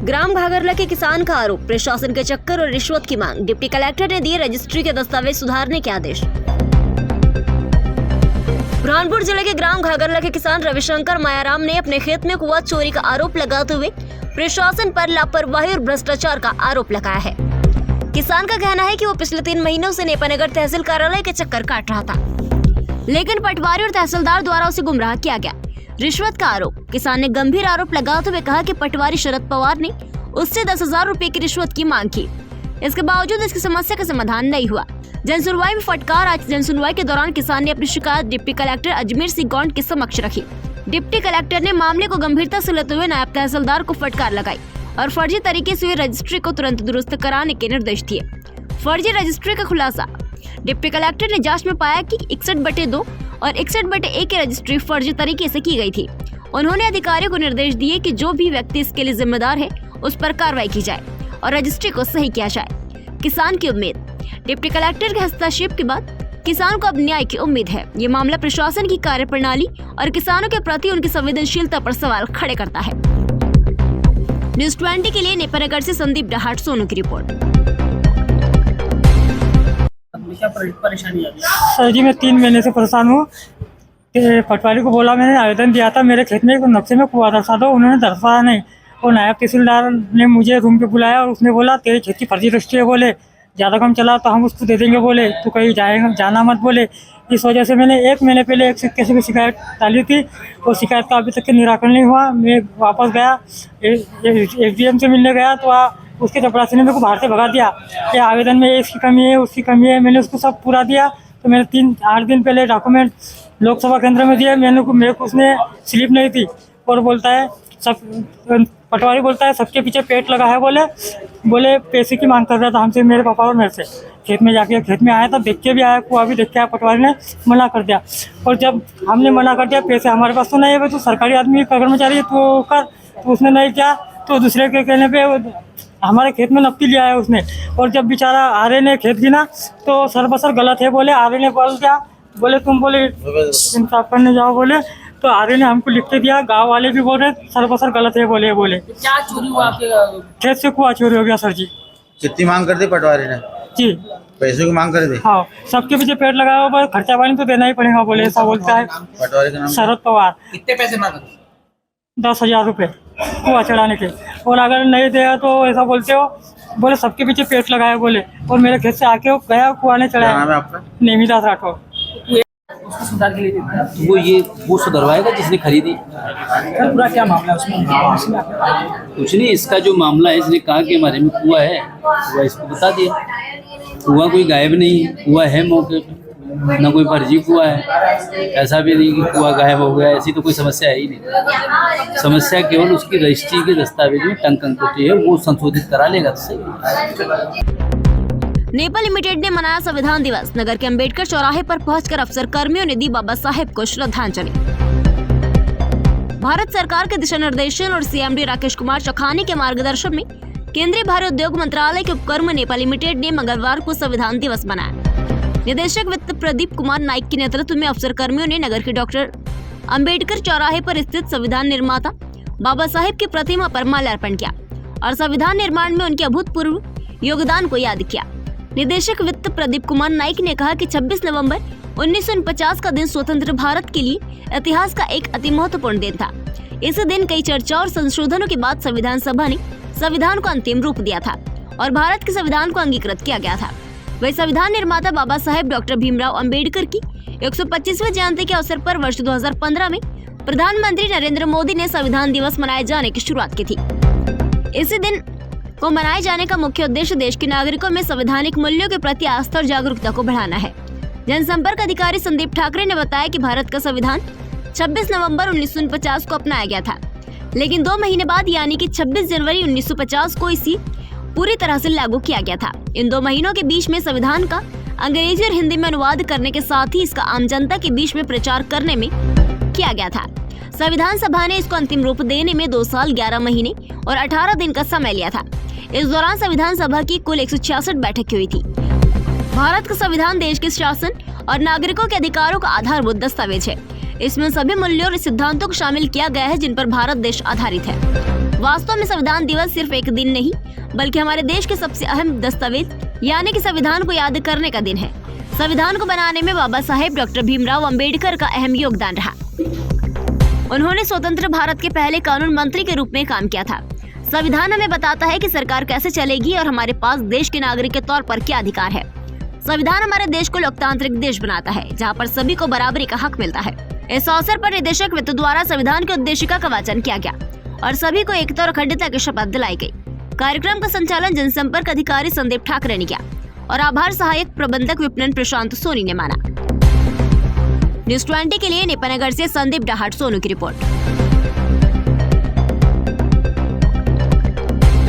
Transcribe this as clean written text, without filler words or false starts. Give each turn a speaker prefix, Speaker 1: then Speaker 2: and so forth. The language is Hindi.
Speaker 1: ग्राम घाघरला के किसान का आरोप, प्रशासन के चक्कर और रिश्वत की मांग। डिप्टी कलेक्टर ने दिए रजिस्ट्री के दस्तावेज सुधारने के आदेश। बुरहानपुर जिले के ग्राम घाघरला के किसान रविशंकर मायाराम ने अपने खेत में कुआं चोरी का आरोप लगाते हुए प्रशासन पर लापरवाही और भ्रष्टाचार का आरोप लगाया है। किसान का कहना है कि वो पिछले 3 महीनों से नेपानगर तहसील कार्यालय के चक्कर काट रहा था, लेकिन पटवारी और तहसीलदार द्वारा उसे गुमराह किया गया। रिश्वत का आरोप, किसान ने गंभीर आरोप लगाते हुए कहा कि पटवारी शरद पवार ने उससे 10,000 रुपए की रिश्वत की मांग की। इसके बावजूद इसकी समस्या का समाधान नहीं हुआ। जन सुनवाई में फटकार। आज जन सुनवाई के दौरान किसान ने अपनी शिकायत डिप्टी कलेक्टर अजमेर सिंह गौंड के समक्ष रखी। डिप्टी कलेक्टर ने मामले को गंभीरता से लेते हुए नायब तहसीलदार को फटकार लगाई और फर्जी तरीके से हुई रजिस्ट्री को तुरंत दुरुस्त कराने के निर्देश दिए। फर्जी रजिस्ट्री का खुलासा, डिप्टी कलेक्टर ने जांच में पाया कि 61/2 और 61/1 की रजिस्ट्री फर्जी तरीके से की गई थी। उन्होंने अधिकारियों को निर्देश दिए कि जो भी व्यक्ति इसके लिए जिम्मेदार है उस पर कार्रवाई की जाए और रजिस्ट्री को सही किया जाए। किसान की उम्मीद, डिप्टी कलेक्टर के हस्तक्षेप के बाद किसान को अब न्याय की उम्मीद है। ये मामला प्रशासन की कार्यप्रणाली और किसानों के प्रति उनकी संवेदनशीलता पर सवाल खड़े करता है। न्यूज़ 20 के लिए नेपानगर से संदीप डहाट सोनू की रिपोर्ट।
Speaker 2: क्या परेशानी आ रही है?
Speaker 3: सर जी, मैं 3 महीने से परेशान हूँ। पटवारी को बोला, मैंने आवेदन दिया था, मेरे खेत में एक नक्शे में कुआं दर्शा दो, उन्होंने दर्शाया नहीं। और नायब तहसीलदार ने मुझे रूम पे बुलाया और उसने बोला तेरी खेत की फर्जी रजिस्ट्री है, बोले ज़्यादा कम चला तो हम उसको दे देंगे, बोले तू कहीं जाना मत, बोले। इस वजह से मैंने 1 महीने पहले एक सिक्के से शिकायत डाली थी और शिकायत का अभी तक के निराकरण नहीं हुआ। मैं वापस गया, SDM से मिलने गया तो उसके चपरासी ने मेरे को बाहर से भगा दिया कि आवेदन में इसकी कमी है, उसकी कमी है। मैंने उसको सब पूरा दिया। तो मैंने 8 दिन पहले डॉक्यूमेंट लोकसभा केंद्र में दिया, मेरे को उसने स्लिप नहीं थी। और बोलता है सब पटवारी बोलता है सबके पीछे पेट लगा है, बोले पैसे की मांग कर रहा था हमसे, मेरे पापा और मेरे से। खेत में जाके खेत में आया था, देख के भी आया, कुआं भी देख के आया। पटवारी ने मना कर दिया और जब हमने मना कर दिया, पैसे हमारे पास तो नहीं है, तो सरकारी आदमी कर्मचारी है तो कर, तो उसने नहीं किया। तो दूसरे के कहने पे हमारे खेत में नकदी लिया है उसने। और जब बेचारा आर्य ने खेत गिना तो सरबसर गलत है, बोले आर्य ने बोल दिया, बोले तुम बोले इंसाफ करने जाओ, बोले तो आर्य ने हमको लिख के दिया। गांव वाले भी बोल रहे सरबसर गलत है, बोले
Speaker 2: क्या चोरी हुआ आपके?
Speaker 3: खेत से कुआं चोरी हो गया सर जी।
Speaker 4: कितनी मांग कर दी पटवारी ने?
Speaker 3: जी,
Speaker 4: पैसों की मांग कर दी।
Speaker 3: हाँ, सबके पीछे पेट लगाया हुआ, खर्चा पानी तो देना ही पड़ेगा, बोले ऐसा बोलता है
Speaker 4: पटवारी का नाम?
Speaker 3: शरद पवार।
Speaker 2: कितने पैसे मांगे?
Speaker 3: 10,000 रुपये कुआं चढ़ाने के। और अगर नहीं दिया तो ऐसा बोलते हो, बोले सबके पीछे पेट लगाया, बोले। और मेरे खेत से आके वो गया, कुआं ने
Speaker 4: क्या नाम
Speaker 3: चढ़ाया।
Speaker 4: है आपका?
Speaker 3: नेमिदास राठौर।
Speaker 2: उसको सुधार के लिए देते हैं।
Speaker 5: वो सुधरवाएगा जिसने खरीदी।
Speaker 2: सर पूरा क्या मामला है उसमें?
Speaker 5: कुछ नहीं, इसका जो मामला है, इसने कहा कि हमारे में कुआं है, कुआं इसको बता दिया। कुआं कोई गायब नहीं, कुआं है मौके पे, ना कोई फर्जी कुआं है, ऐसा भी नहीं कि कुआं गायब हो गया, ऐसी तो कोई समस्या है ही नहीं। समस्या केवल उसकी रजिस्ट्री के दस्तावेज में टंक है, वो संशोधित करा लेगा तो सही।
Speaker 1: नेपाल लिमिटेड ने मनाया संविधान दिवस। नगर के अंबेडकर चौराहे पर पहुंचकर अफसर कर्मियों ने दी बाबा साहेब को श्रद्धांजलि। भारत सरकार के दिशा निर्देशन और CMD राकेश कुमार चौखानी के मार्गदर्शन में केंद्रीय भारी उद्योग मंत्रालय के उपक्रम नेपाल लिमिटेड ने मंगलवार को संविधान दिवस मनाया। निदेशक वित्त प्रदीप कुमार नाइक के नेतृत्व में अफसर कर्मियों ने नगर के डॉक्टर अंबेडकर चौराहे पर स्थित संविधान निर्माता बाबा साहेब की प्रतिमा पर माल्यार्पण किया और संविधान निर्माण में उनके अभूतपूर्व योगदान को याद किया। निदेशक वित्त प्रदीप कुमार नाइक ने कहा कि 26 नवंबर 1949 का दिन स्वतंत्र भारत के लिए इतिहास का एक अति महत्वपूर्ण दिन था। इस दिन कई चर्चा और संशोधनों के बाद संविधान सभा ने संविधान को अंतिम रूप दिया था और भारत के संविधान को अंगीकृत किया गया था। वही संविधान निर्माता बाबा साहेब डॉक्टर भीमराव अंबेडकर की 125वीं जयंती के अवसर पर वर्ष 2015 में प्रधानमंत्री नरेंद्र मोदी ने संविधान दिवस मनाए जाने की शुरुआत की थी। इसी दिन को मनाए जाने का मुख्य उद्देश्य देश के नागरिकों में संवैधानिक मूल्यों के प्रति आस्था और जागरूकता को बढ़ाना है। जनसंपर्क अधिकारी संदीप ठाकरे ने बताया कि भारत का संविधान 26 नवंबर 1949 को अपनाया गया था, लेकिन 2 महीने बाद यानी कि 26 जनवरी 1950 को इसी पूरी तरह से लागू किया गया था। इन 2 महीनों के बीच में संविधान का अंग्रेजी और हिंदी में अनुवाद करने के साथ ही इसका आम जनता के बीच में प्रचार करने में किया गया था। संविधान सभा ने इसको अंतिम रूप देने में 2 साल 11 महीने और 18 दिन का समय लिया था। इस दौरान संविधान सभा की कुल 166 बैठकें हुई थी। भारत का संविधान देश के शासन और नागरिकों के अधिकारों का आधारभूत दस्तावेज है। इसमें उन सभी मूल्यों और सिद्धांतों को शामिल किया गया है जिन पर भारत देश आधारित है। वास्तव में संविधान दिवस सिर्फ एक दिन नहीं बल्कि हमारे देश के सबसे अहम दस्तावेज यानी कि संविधान को याद करने का दिन है। संविधान को बनाने में बाबा साहेब डॉक्टर भीमराव अंबेडकर का अहम योगदान रहा। उन्होंने स्वतंत्र भारत के पहले कानून मंत्री के रूप में काम किया था। संविधान हमें बताता है कि सरकार कैसे चलेगी और हमारे पास देश के नागरिक के तौर पर क्या अधिकार है। संविधान हमारे देश को लोकतांत्रिक देश बनाता है जहाँ पर सभी को बराबरी का हक मिलता है। इस अवसर पर निदेशक वित्त द्वारा संविधान की उद्देशिका का वाचन किया गया और सभी को एकता और अखंडता की शपथ दिलाई गई। कार्यक्रम का संचालन जनसंपर्क अधिकारी संदीप ठाकरे ने किया और आभार सहायक प्रबंधक विपणन प्रशांत सोनी ने माना। न्यूज़ 20 के लिए नेपानगर से संदीप डाहट सोनू की रिपोर्ट।